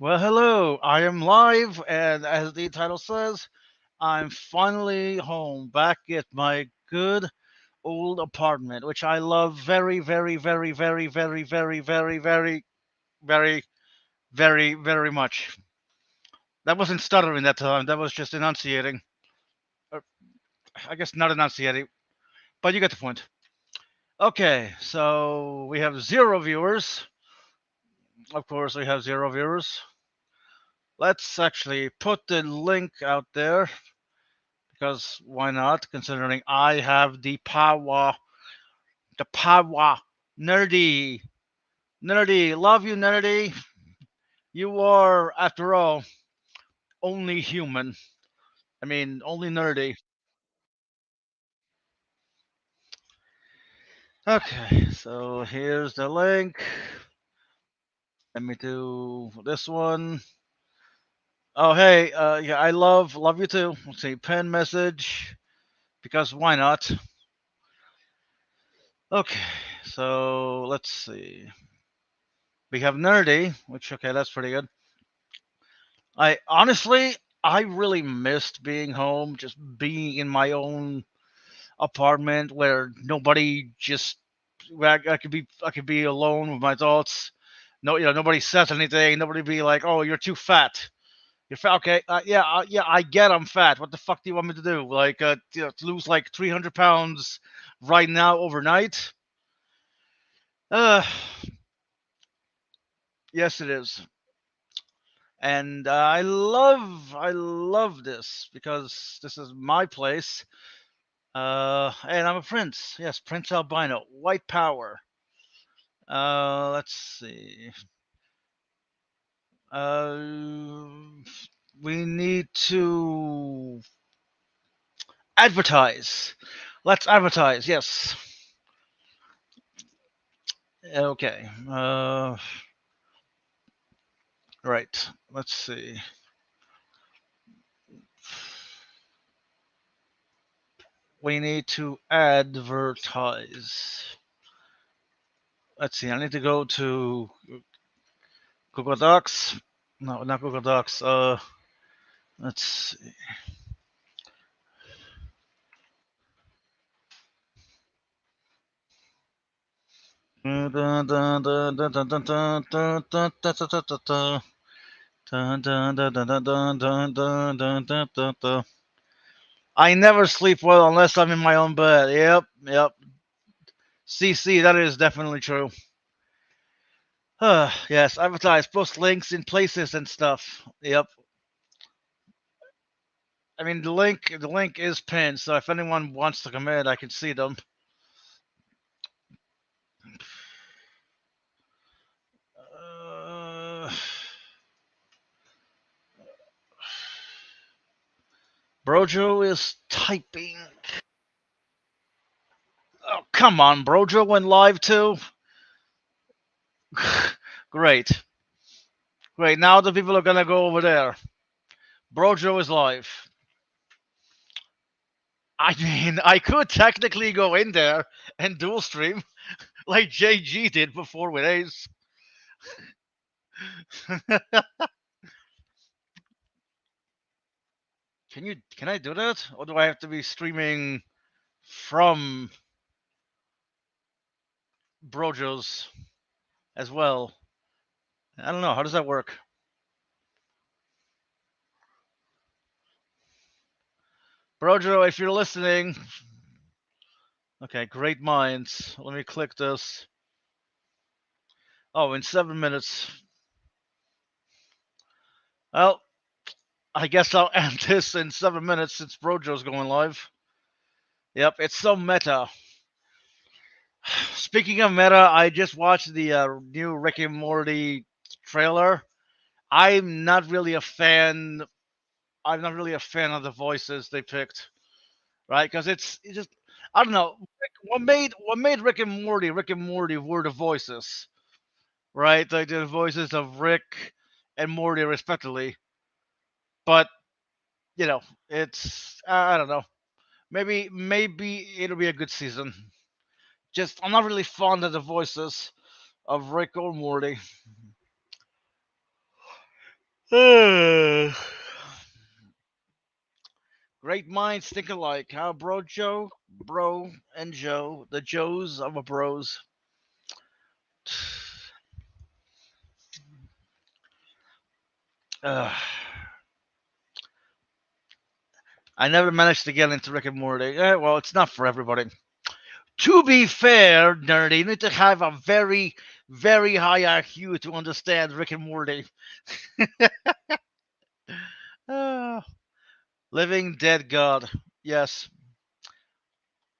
Well, hello. I am live, and as the title says, I'm finally home, back at my good old apartment, which I love very, very, very, very, very, very, very, very, very, very, very much. That wasn't stuttering that time. That was just enunciating. Or, I guess not enunciating, but you get the point. Okay, so we have zero viewers. Of course, we have zero viewers. Let's actually put the link out there because why not? Considering I have the power, nerdy, nerdy, love you, nerdy. You are, after all, only human. I mean, only nerdy. Okay, so here's the link. Let me do this one. Oh, hey, yeah, I love you too. Let's see, pen message because why not? Okay, so let's see. We have nerdy, which okay, that's pretty good. I really missed being home, just being in my own apartment where nobody just where I could be alone with my thoughts. No, nobody says anything. Nobody be like, "Oh, you're too fat. You're fat." Okay, yeah, I get I'm fat. What the fuck do you want me to do? Like, to lose like 300 pounds right now overnight? Uh, yes, it is. And I love this because this is my place. And I'm a prince. Yes, Prince Albino. White power. Let's see. Uh, we need to advertise. Let's advertise. Yes. Okay. Right. Let's see. We need to advertise. Let's see. I need to go to Google Docs. No, not Google Docs. Let's see. Dun, dun, dun, dun, dun, dun, dun, dun, dun, dun, dun, dun, dun, dun. Dun, dun, dun, dun, dun, dun, dun, dun, dun, dun, dun, dun. I never sleep well unless I'm in my own bed. Yep, yep. CC, that is definitely true. Yes, advertise, post links in places and stuff. Yep. I mean the link is pinned, so if anyone wants to come in, I can see them. Uh, Brojo is typing. Oh, come on, Brojo went live too. Great, great. Now the people are gonna go over there. Brojo is live. I mean, I could technically go in there and dual stream like JG did before with Ace. Can I do that? Or do I have to be streaming from Brojo's as well? I don't know. How does that work? Brojo, if you're listening. Okay, great minds. Let me click this. Oh, in 7 minutes. Well, I guess I'll end this in 7 minutes since Brojo's going live. Yep, it's so meta. Speaking of meta, I just watched the new Rick and Morty trailer. I'm not really a fan. I'm not really a fan of the voices they picked, right? Because it's just I don't know. What made Rick and Morty were the voices, right? Like the voices of Rick and Morty respectively. But it's I don't know. Maybe it'll be a good season. Just I'm not really fond of the voices of Rick or Morty. Great minds think alike. How, bro, Joe? Bro and Joe, the Joes of a bros. Uh, I never managed to get into Rick and Morty. Well, it's not for everybody. To be fair, nerdy, you need to have a very, very high IQ to understand Rick and Morty. Uh, living dead God. Yes,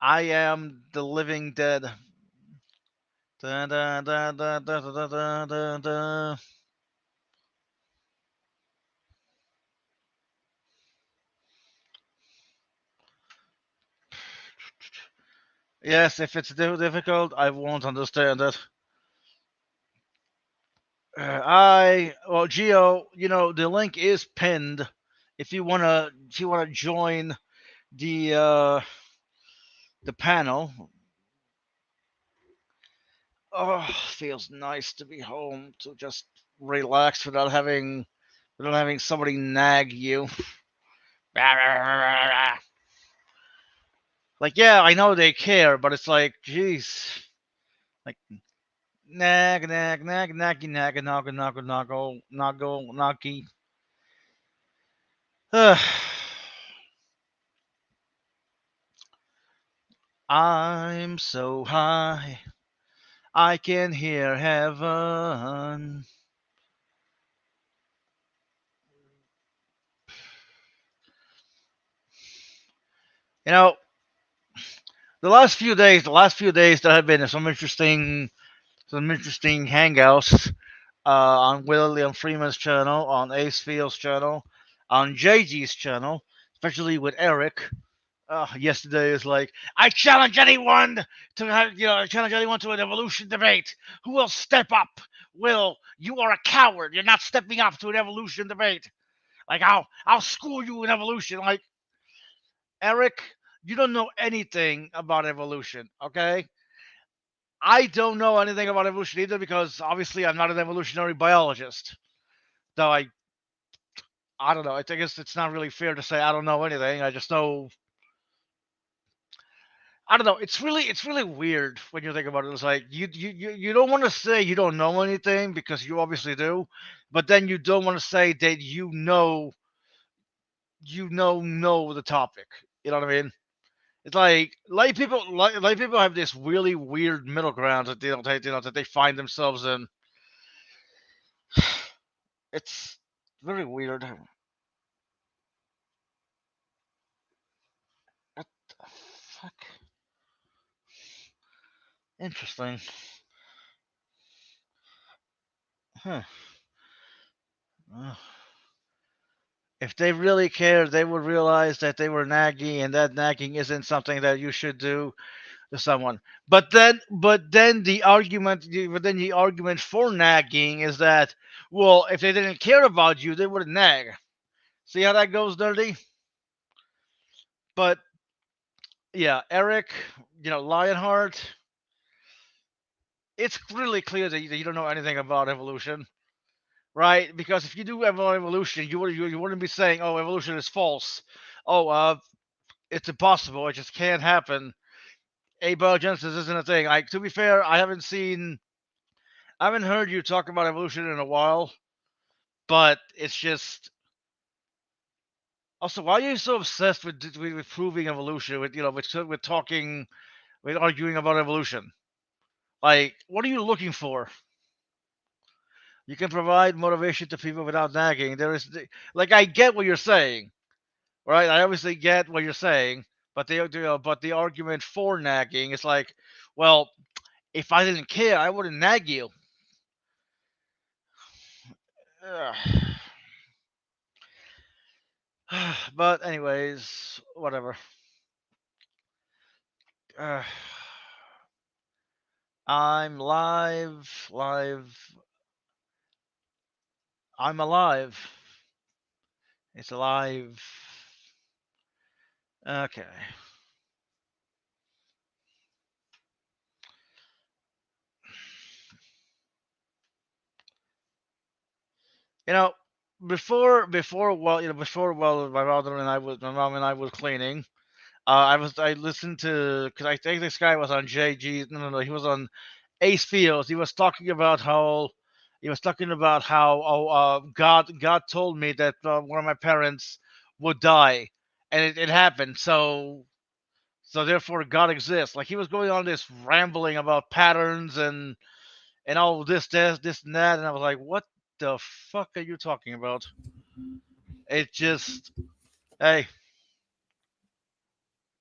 I am the living dead. Da, da, da, da, da, da, da, da, da. Yes, if it's difficult, I won't understand it. Well, Geo, the link is pinned. If you wanna join the panel. Oh, feels nice to be home to just relax without having somebody nag you. Like, yeah, I know they care, but it's like, jeez, like nag, nag, nag, naggy, nag, nago, nago, nago, nago, nagi. I'm so high, I can hear heaven. You know, the last few days, there have been some interesting hangouts on William Freeman's channel, on Ace Field's channel, on JG's channel, especially with Eric. Yesterday is like, I challenge anyone I challenge anyone to an evolution debate. Who will step up? Will, you are a coward. You're not stepping up to an evolution debate. Like, I'll school you in evolution. Like, Eric, you don't know anything about evolution, okay? I don't know anything about evolution either because obviously I'm not an evolutionary biologist. Though I don't know. I guess it's not really fair to say I don't know anything. I just know. I don't know. It's really weird when you think about it. It's like you don't want to say you don't know anything because you obviously do, but then you don't want to say that you know the topic. You know what I mean? It's like lay people have this really weird middle ground that that they find themselves in. It's very weird. What the fuck? Interesting. Huh. Uh, If they really cared, they would realize that they were nagging, and that nagging isn't something that you should do to someone. But then the argument for nagging is that, well, if they didn't care about you, they wouldn't nag. See how that goes, dirty? But yeah, Eric, Lionheart. It's really clear that you don't know anything about evolution, right? Because if you do evolution, you wouldn't be saying, "Oh, evolution is false." Oh, it's impossible. It just can't happen. Abiogenesis isn't a thing. Like, to be fair, I haven't heard you talk about evolution in a while, but it's just also, why are you so obsessed with proving evolution? With arguing about evolution. Like, what are you looking for? You can provide motivation to people without nagging. Like, I get what you're saying, right? I obviously get what you're saying, but the argument for nagging is like, well, if I didn't care, I wouldn't nag you. Ugh. But anyways, whatever. Uh, I'm live, live. I'm alive. It's alive. Okay. You know, before my mom and I was cleaning. I listened to because I think this guy was on JG. No, he was on Ace Fields. He was talking about how God told me that one of my parents would die, and it happened. So therefore God exists. Like he was going on this rambling about patterns and all this and that, and I was like, what the fuck are you talking about? It just hey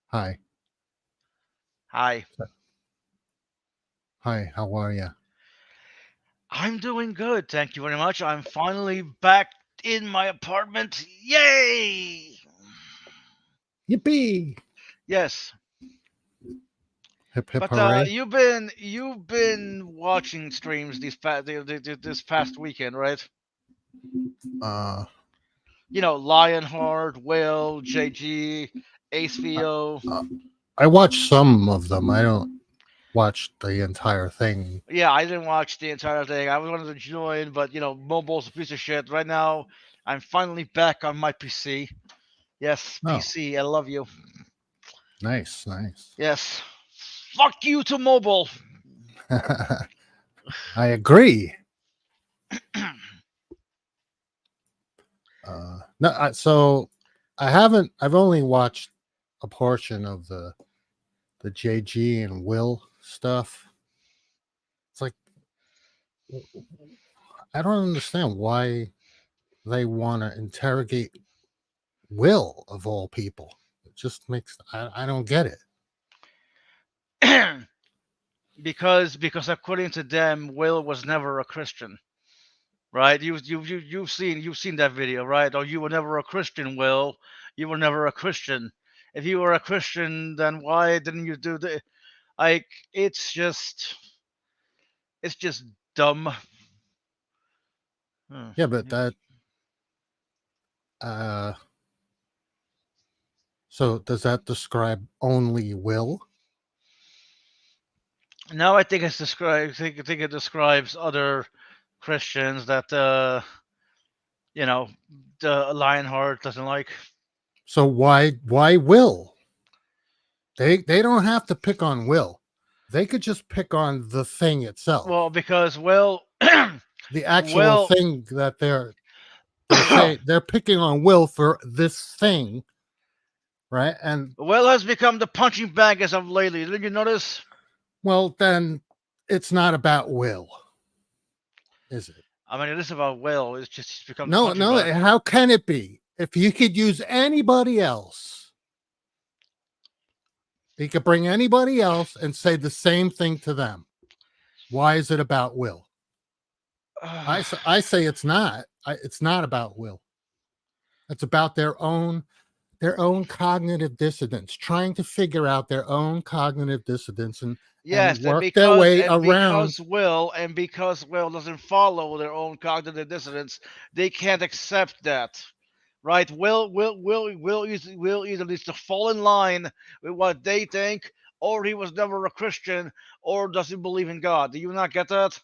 Hi. hi. Hi, how are you? I'm doing good, thank you very much. I'm finally back in my apartment. Yay! Yippee! Yes, Hip hip but hooray. you've been watching streams this past weekend, right? Uh, You know, Lionheart, Will, JG, I, AceVO. I watched some of them. I don't watch the entire thing. Yeah, I didn't watch the entire thing. I was wanted to join, but mobile's a piece of shit. Right now, I'm finally back on my PC. Yes, Oh, PC, I love you. nice, nice. Yes. Fuck you to mobile. I agree. No, so I haven't. I've only watched a portion of the JG and Will stuff. It's like I don't understand why they want to interrogate Will of all people. It just makes I don't get it. because according to them, Will was never a Christian, right? You've seen that video, right? Oh, you were never a Christian, Will. You were never a Christian. If you were a Christian, then why didn't you do the like? It's just dumb. Hmm. Yeah, but that uh so does that describe only Will? Now I think I think it describes other Christians that you know the Lionheart doesn't like. So why Will? They don't have to pick on Will. They could just pick on the thing itself. Well, because Will, The actual Will, thing that they're picking on Will for this thing, right? And Will has become the punching bag as of lately. Did you notice? well, then it's not about Will, is it? I mean, it is about Will. It's just he's become the No, punching no. bag. How can it be? If you could use anybody else, you could bring anybody else and say the same thing to them. Why is it about Will? I say it's not. It's not about Will. It's about their own cognitive dissonance, trying to figure out their own cognitive dissonance and Yes, and work their way around. because Will doesn't follow their own cognitive dissonance, they can't accept that. Right? Will either needs to fall in line with what they think, or he was never a Christian, or doesn't believe in God. Do you not get that?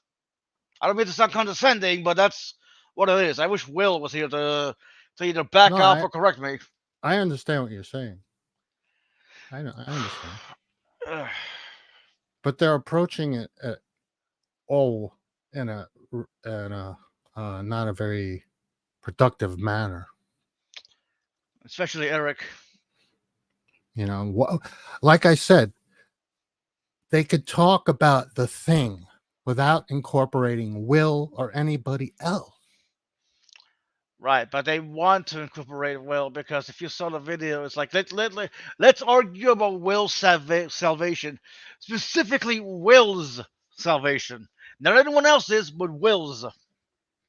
I don't mean to sound condescending, but that's what it is. I wish Will was here to either No, back off or correct me. I understand what you're saying. I understand, but they're approaching it all in a not a very productive manner. Especially Eric. Like I said, they could talk about the thing without incorporating Will or anybody else. Right, but they want to incorporate Will because if you saw the video, it's like let's argue about Will's salvation, specifically Will's salvation. Not anyone else's, but Will's.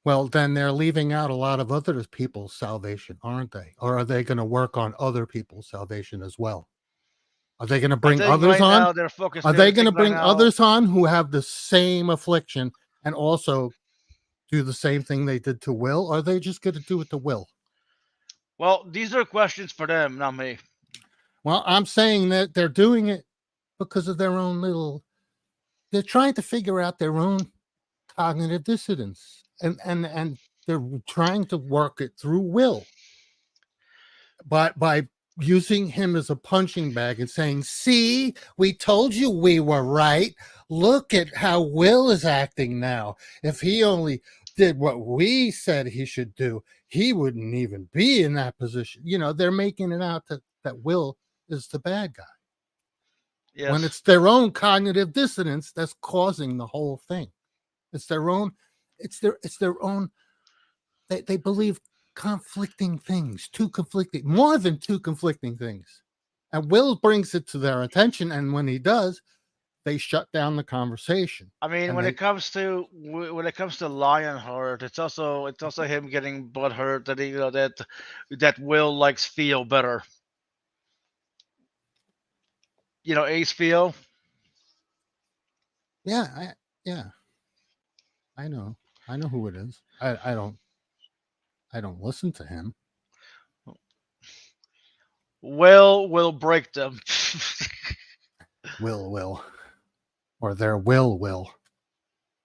Well, then they're leaving out a lot of other people's salvation, aren't they? Or are they going to work on other people's salvation as well? Are they going to I bring think others right on? now they're focused. Are they I going to think right bring now, others on who have the same affliction and also do the same thing they did to Will? Or are they just going to do it to Will? well, these are questions for them, not me. Well, I'm saying that they're doing it because of their own they're trying to figure out their own cognitive dissonance. And they're trying to work it through Will, but by using him as a punching bag and saying, "See, we told you we were right. Look at how Will is acting now. If he only did what we said he should do, he wouldn't even be in that position." They're making it out that Will is the bad guy when Yes. it's their own cognitive dissonance that's causing the whole thing. It's their own. It's their own. They believe conflicting things, more than two conflicting things. And Will brings it to their attention, and when he does, they shut down the conversation. I mean, And when it comes to Lionheart, it's also him getting butthurt that that Will likes Theo better. Ace Theo. yeah, yeah, I know, who it is. I don't listen to him. Will break them. Will, or their will,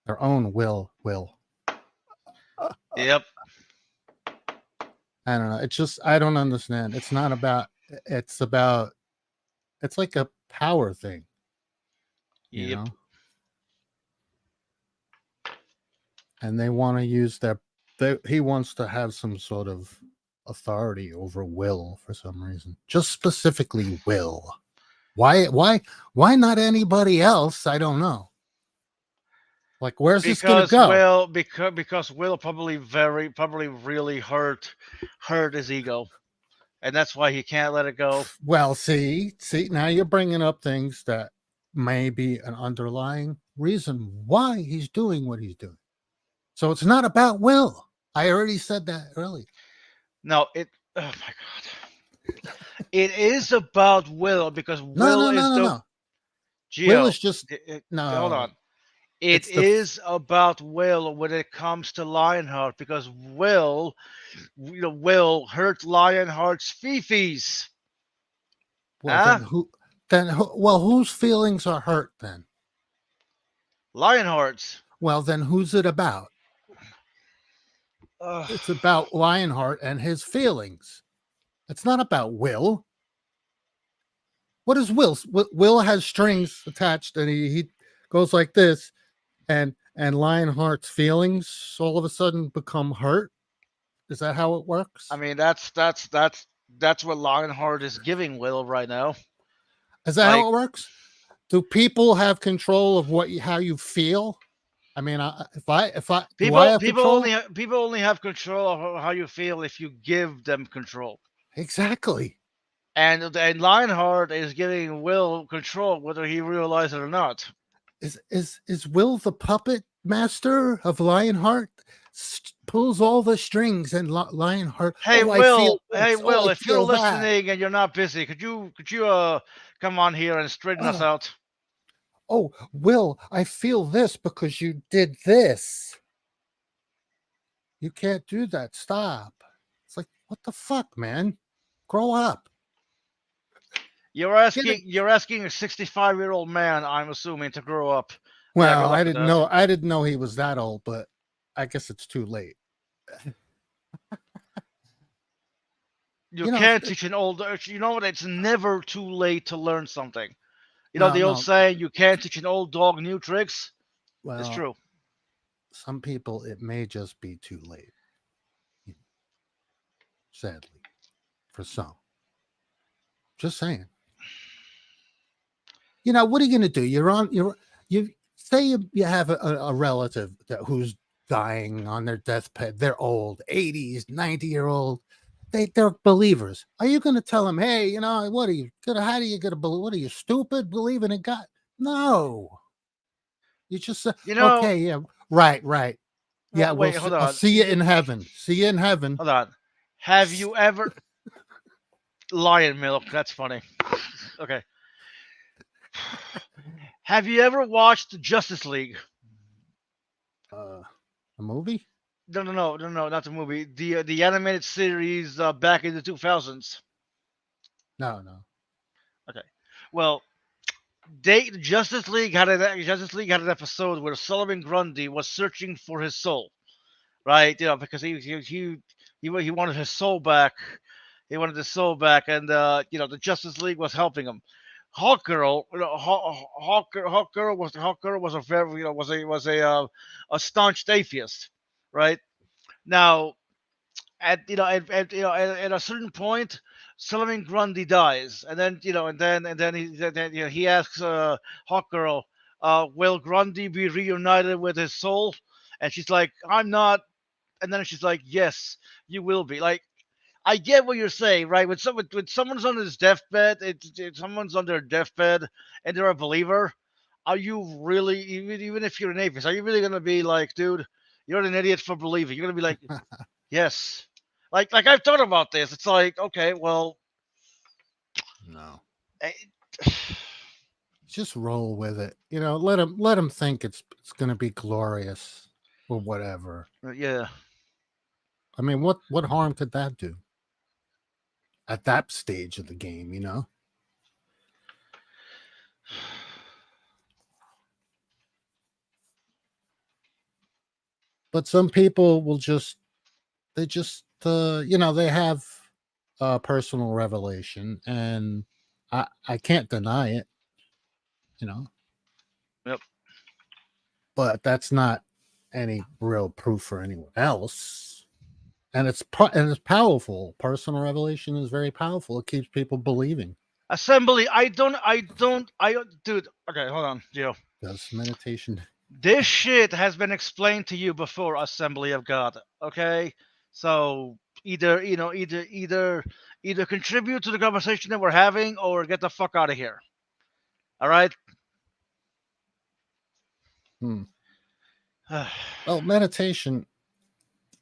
their own will. Yep. I don't know. It's just I don't understand. It's not about. It's about. It's like a power thing, you Yep. know. And they want to use their. He wants to have some sort of authority over Will for some reason. Just specifically Will. Why? Not anybody else? I don't know. Like, where's this gonna go? Because Will probably really hurt his ego, and that's why he can't let it go. Well, see, now you're bringing up things that may be an underlying reason why he's doing what he's doing. So it's not about Will. I already said that earlier. No, oh my god, it is about Will because No. Gio, Will is just no. Hold on. It is about Will when it comes to Lionheart because Will hurt Lionheart's fifis. Well, well, whose feelings are hurt then? Lionheart's. Well, then who's it about? It's about Lionheart and his feelings. It's not about Will. What is Will? Will has strings attached, and he goes like this, and Lionheart's feelings all of a sudden become hurt. Is that how it works? I mean, that's what Lionheart is giving Will right now. Is that how it works? Do people have control of how you feel? I mean, people only have control of how you feel if you give them control. Exactly. And Lionheart is giving Will control, whether he realizes it or not. Is Will the puppet master of Lionheart? Pulls all the strings, and Lionheart. Hey, Will. Will, if you're listening and you're not busy, could you come on here and straighten us out? Oh, Will, I feel this because you did this. You can't do that. Stop. It's like, what the fuck, man? Grow up. You're asking a 65-year-old man, I'm assuming, to grow up. Well, I didn't know he was that old, but I guess it's too late. You can't teach an old. You know what? It's never too late to learn something. The old saying, you can't teach an old dog new tricks? Well, it's true. Some people, it may just be too late. Sadly. For some. Just saying. What are you going to do? You say you have a relative who's dying on their deathbed. They're old, 80s, 90-year-old. They're believers. Are you going to tell them, hey, what are you gonna? How do you get a believe? What are you, stupid, believing in God? No. You just say, okay, yeah, right. Yeah, wait, hold on. I'll see you in heaven. See you in heaven. Hold on. Have you ever Lion Milk? That's funny. Okay. Have you ever watched Justice League? A movie? No, not the movie. The animated series back in the 2000s. No. Okay. Well, Justice League had an episode where Solomon Grundy was searching for his soul. right? Because he wanted his soul back. He wanted his soul back, and the Justice League was helping him. Hawkgirl, Hawkgirl was a very a staunch atheist, right? Now at a certain point, Solomon Grundy dies, and then he asks Hawkgirl, will Grundy be reunited with his soul? And she's like, I'm not. And then she's like, yes, you will be. Like, I get what you're saying, right? When someone's on his deathbed, someone's on their deathbed, and they're a believer. Are you really, even if you're an atheist, are you really gonna be like, dude, you're an idiot for believing? You're gonna be like, yes. Like I've thought about this. It's like, okay, well, No. eh, Just roll with it. Let him think it's going to be glorious or whatever. yeah. I mean, what harm could that do at that stage of the game? But some people will they have personal revelation, and I can't deny it, you know. Yep. But that's not any real proof for anyone else. And it's powerful. Personal revelation is very powerful. It keeps people believing. Assembly. Dude. Okay, hold on, Gio. Does meditation? This shit has been explained to you before, Assembly of God. Okay, so either contribute to the conversation that we're having or get the fuck out of here. All right. Well, meditation.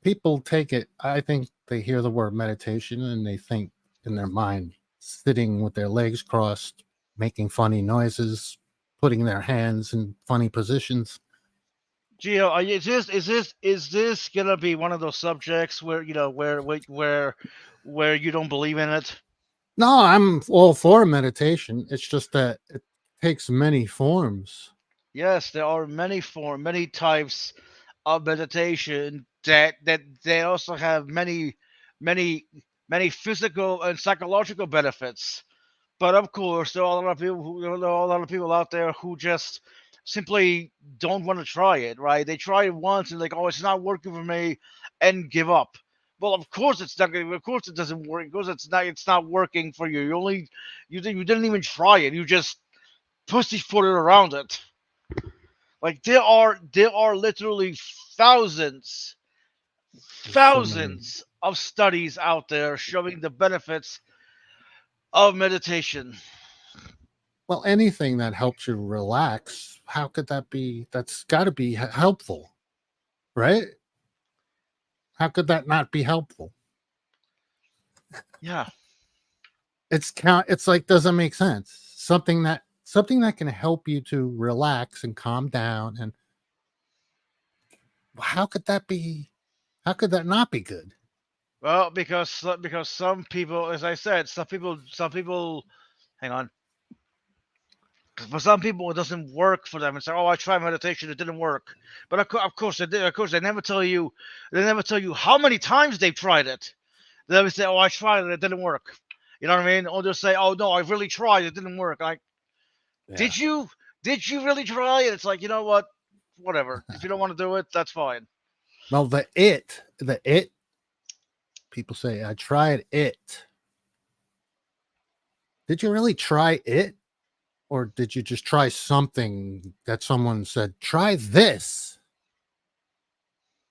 People take it. I think they hear the word meditation and they think in their mind, sitting with their legs crossed, making funny noises, putting their hands in funny positions. Gio, is this gonna be one of those subjects where where you don't believe in it? No, I'm all for meditation. It's just that it takes many forms. Yes, there are many types of meditation that they also have many many physical and psychological benefits. But of course, there are a lot of people out there who just simply don't want to try it. Right? They try it once and like, oh, it's not working for me, and give up. Well, of course it's not. Of course it doesn't work. Of course it's not. It's not working for you. You didn't even try it. You just pussyfooted around it. Like there are literally thousands So many. of studies out there showing the benefits of meditation. Well, anything that helps you relax, how could that be? That's got to be helpful, right? How could that not be helpful? Yeah. It's like doesn't make sense. Something that can help you to relax and calm down, and how could that be? How could that not be good? Well, because some people, as I said, some people, hang on. For some people, it doesn't work for them. It's like, oh, I tried meditation, it didn't work. But of course, they did. Of course, they never tell you how many times they've tried it. They never say, oh, I tried it, it didn't work. You know what I mean? Or they'll say, oh no, I really tried, it didn't work. Like, Yeah. did you? Did you really try? And it's like, you know what? Whatever. If you don't want to do it, that's fine. Well, the it. People say, I tried it. Did you really try it? Or did you just try something that someone said, try this?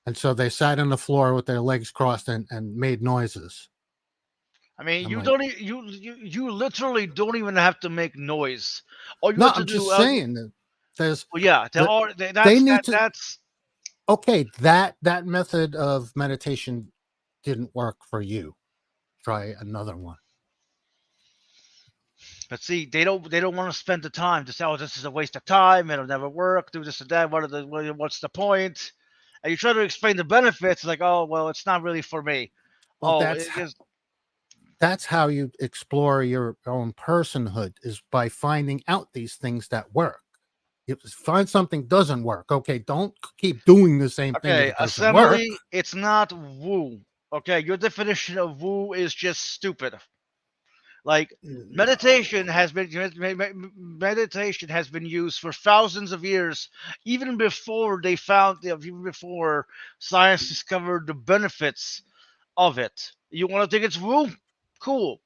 And so they sat on the floor with their legs crossed and made noises. I mean, I'm you like, don't. You literally don't even have to make noise. All you no, have to I'm do. just saying that there's Well, yeah, there that are. they That's need to, that's. okay, that method of meditation didn't work for you. Try another one. But see, they don't want to spend the time to say, oh, this is a waste of time. It'll never work. Do this and that. What's the point? And you try to explain the benefits, like, oh, well, it's not really for me. Well, Oh, it just. that's how you explore your own personhood, is by finding out these things that work. You find something doesn't work. Okay, don't keep doing the same thing if Okay, it doesn't work. assembly, it's not woo. Okay, your definition of woo is just stupid. Like meditation No. has been meditation has been used for thousands of years, even before they found even before science discovered the benefits of it. You want to think it's woo? Cool,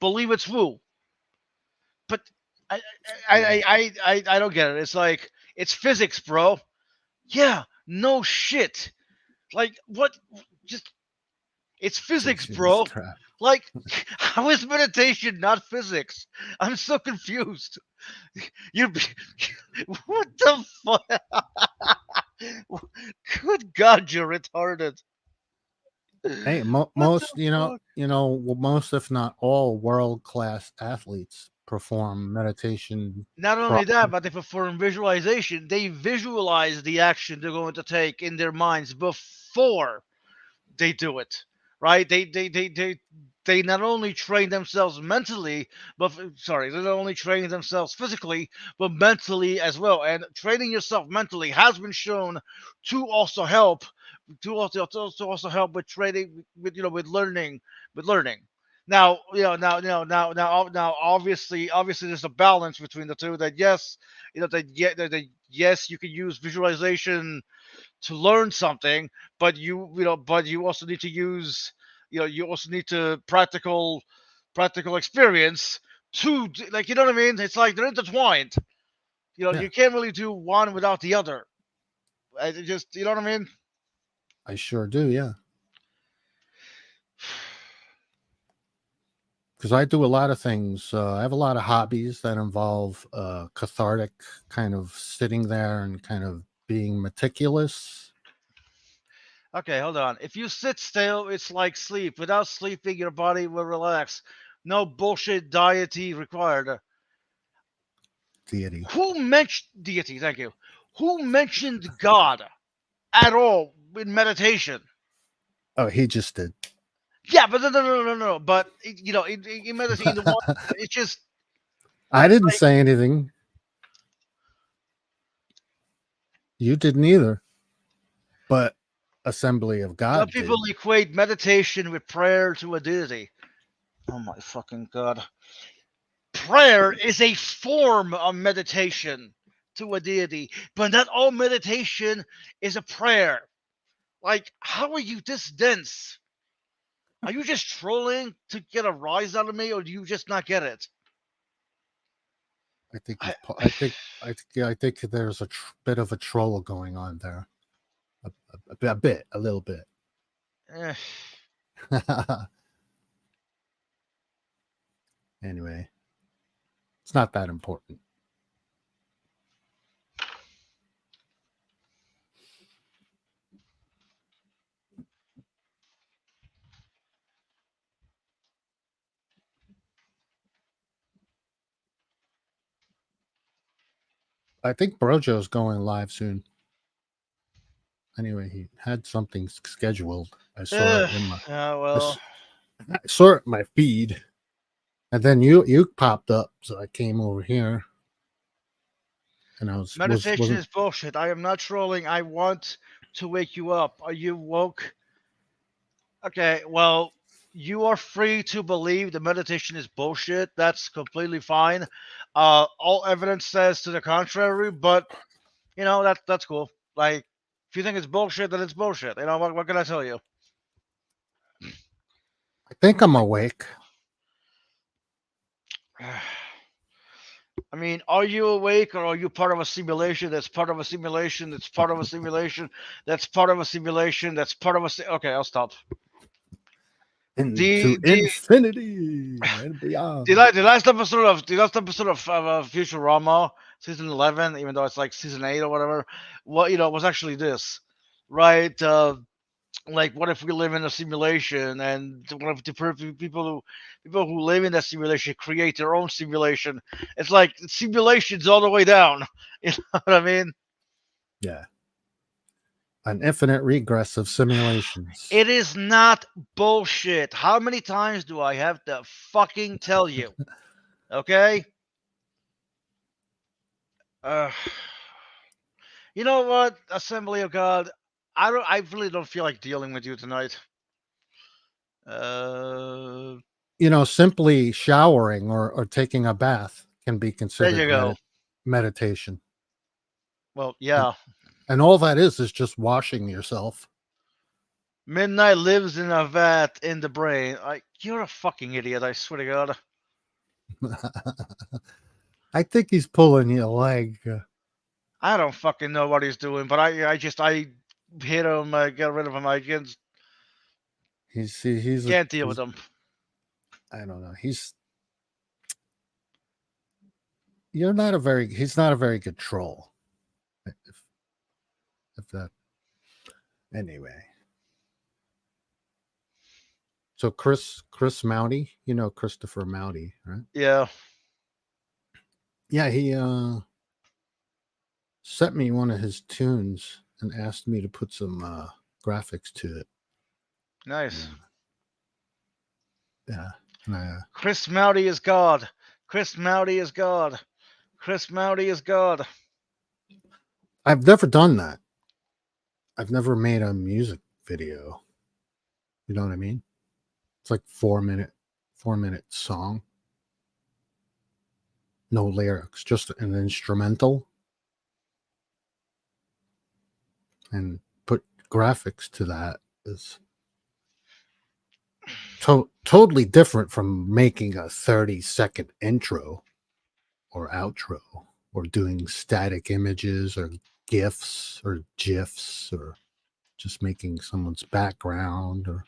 believe it's woo. But I I don't get it. It's like it's physics, bro. Yeah, no shit. Like what? Just it's physics, Meditation is bro. crap. Like, how is meditation not physics? I'm so confused. You, what the fuck? Good God, you're retarded. Hey, What the fuck? well, most if not all world class athletes perform meditation. Not Pro- only that, but they perform visualization. They visualize the action they're going to take in their minds before they do it, right? They not only train themselves mentally, but sorry, they not only train themselves physically, but mentally as well. And training yourself mentally has been shown to also help to also help with training with with learning. Now now obviously there's a balance between the two. That yes, that yes you can use visualization to learn something, but but you also need to use you also need to practical experience to like what I mean. It's like they're intertwined. yeah, You can't really do one without the other. Just what I mean. I sure do. Yeah, because I do a lot of things. I have a lot of hobbies that involve cathartic kind of sitting there and kind of being meticulous. Okay, hold on. If you sit still, it's like sleep. Without sleeping, your body will relax. No bullshit deity required. Deity. Who mentioned deity? Thank you. Who mentioned God at all in meditation? Oh, he just did. Yeah, but no. But in meditation, the one, it's just I didn't like say anything. You didn't either. But Assembly of some God people did. equate meditation with prayer to a deity. Oh my fucking god! Prayer is a form of meditation to a deity, but not all meditation is a prayer. Like, how are you this dense? Are you just trolling to get a rise out of me, or do you just not get it? I think I, he's. I think there's a bit of a troll going on there. A little bit. eh. Anyway, it's not that important. I think Brojo's going live soon. Anyway, he had something scheduled. I saw it in my. Yeah, I well, saw it in my feed, and then you popped up, so I came over here, and I meditation wasn't. is bullshit. I am not trolling. I want to wake you up. Are you woke? Okay, well, you are free to believe the meditation is bullshit. That's completely fine. All evidence says to the contrary, but that's cool. Like, if you think it's bullshit, then it's bullshit. What can I tell you? I think I'm awake. I mean, are you awake or are you part of a simulation that's part of a simulation that's part of a simulation that's part of a simulation that's part of a okay, I'll stop. Into The infinity and beyond. the last episode of Futurama season 11, even though it's like season 8 or whatever, what was actually this, right? Like, what if we live in a simulation, and what if people who live in that simulation create their own simulation? It's like simulations all the way down. You know what I mean? Yeah. An infinite regress of simulations. It is not bullshit. How many times do I have to fucking tell you? Okay. Uh, You know what, Assembly of God? I really don't feel like dealing with you tonight. Uh, Simply showering or taking a bath can be there you considered go. meditation. Well, And, yeah. and all that is just washing yourself. Midnight lives in a vat in the brain. You're a fucking idiot. I swear to God. I think he's pulling your leg. I don't fucking know what he's doing, but I hit him, get rid of him. I can't deal with him. I don't know. He's not a very good troll. If that anyway. So Chris Mounty, Christopher Mounty, right? Yeah. Yeah, he sent me one of his tunes and asked me to put some graphics to it. Nice. Yeah. Chris Mouty is God. Chris Mouty is God. Chris Mouty is God. I've never done that. I've never made a music video. You know what I mean? It's like 4 minute song. No lyrics, just an instrumental. And put graphics to that is totally different from making a 30-second intro or outro or doing static images or GIFs or GIFs or just making someone's background or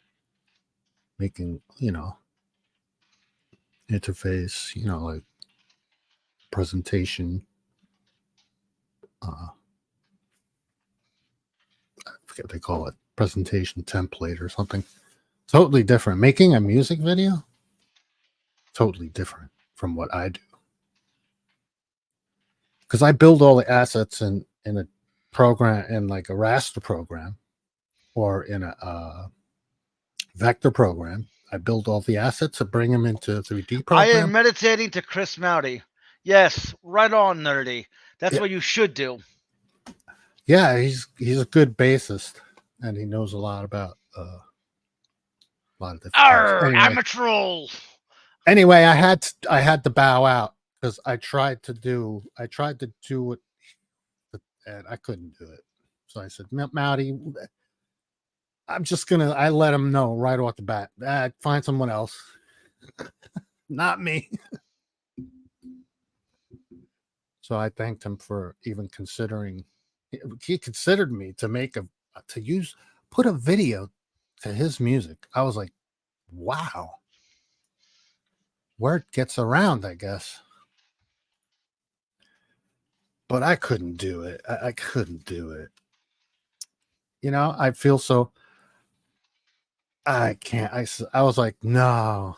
making, interface, like presentation. I forget what they call it, presentation template or something. Totally different. Making a music video, totally different from what I do. Because I build all the assets in a program, in like a raster program or in a vector program. I build all the assets and bring them into a 3D I am program. meditating to Chris Mouty. Yes, right on, nerdy. That's Yeah. what you should do. Yeah, he's a good bassist, and he knows a lot about a lot of different Arr, things. I'm a troll. Anyway, I had to bow out because I tried to do it, and I couldn't do it. So I said, Mouty, I let him know right off the bat. Find someone else, not me. So I thanked him for even considering. He considered me to put a video to his music. I was like, wow. Word gets around, I guess. But I couldn't do it. I couldn't do it. I feel so. I can't. I was like, no.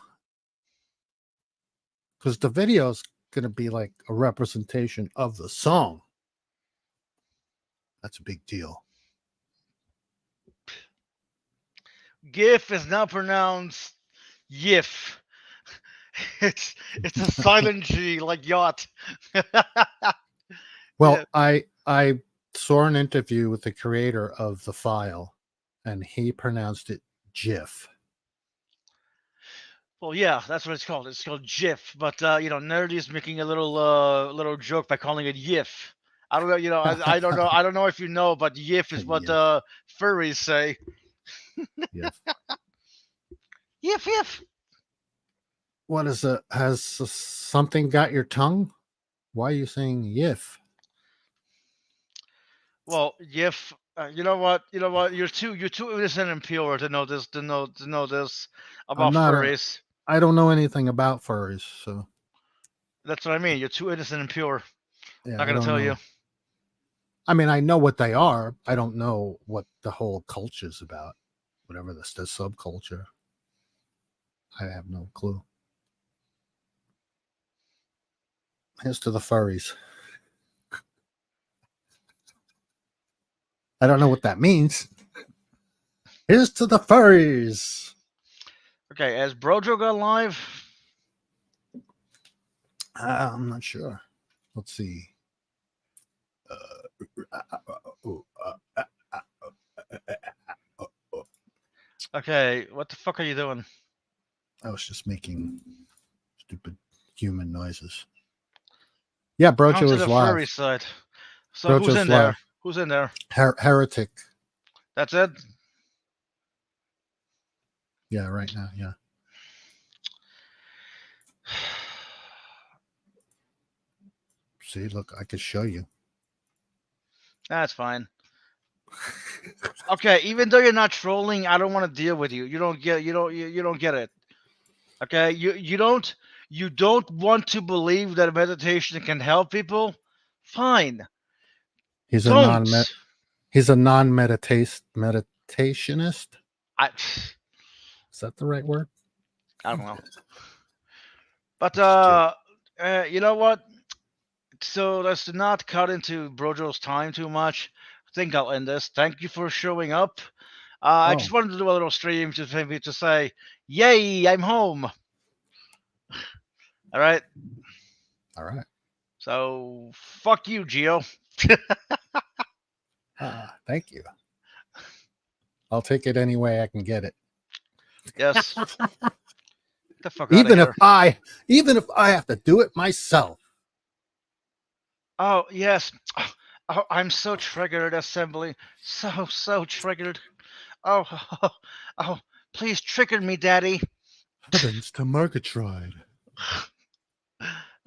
Because the video is going to be like a representation of the song. That's a big deal. GIF is now pronounced YIF. It's a silent G like yacht. Well, yeah. I saw an interview with the creator of the file, and he pronounced it GIF. Well, yeah, that's what it's called. It's called GIF. But Nerdy is making a little joke by calling it YIF. I don't know. I don't know. I don't know if you know, but YIF is what furries say. Yes. YIF, YIF. What is it? Has something got your tongue? Why are you saying YIF? Well, YIF. You know what? You're too innocent and pure to know this. To know this about furries. I don't know anything about furries, so that's what I mean. You're too innocent and pure. Yeah, Not gonna tell you. I mean, I know what they are. I don't know what the whole culture is about. Whatever the subculture. I have no clue. Here's to the furries. I don't know what that means. Here's to the furries. Okay, has Brojo gone live? I'm not sure. Let's see. Okay, what the fuck are you doing? I was just making stupid human noises. Yeah, Come Brocho to is the live. furry side. So who's Brocho's in there? live. Who's in there? Heretic. That's it. Yeah, right now. Yeah. See, look, I could show you. That's fine. Okay, even though you're not trolling, I don't want to deal with you. You don't get. You don't get it. Okay, you don't want to believe that meditation can help people. Fine. He's Don't. He's a meditationist. I Is that the right word? I don't know. But you know what? So let's not cut into Brojo's time too much. I think I'll end this. Thank you for showing up. I just wanted to do a little stream just maybe to say, "Yay, I'm home." All right. All right. So fuck you, Geo. Thank you. I'll take it any way I can get it. Yes. Get the fuck out Even of here. Even if I have to do it myself. Oh yes. Oh, I'm so triggered, Assembly. So triggered. Oh, oh, please trigger me, Daddy. Heavens to Murgatroyd.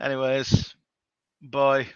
Anyways, bye.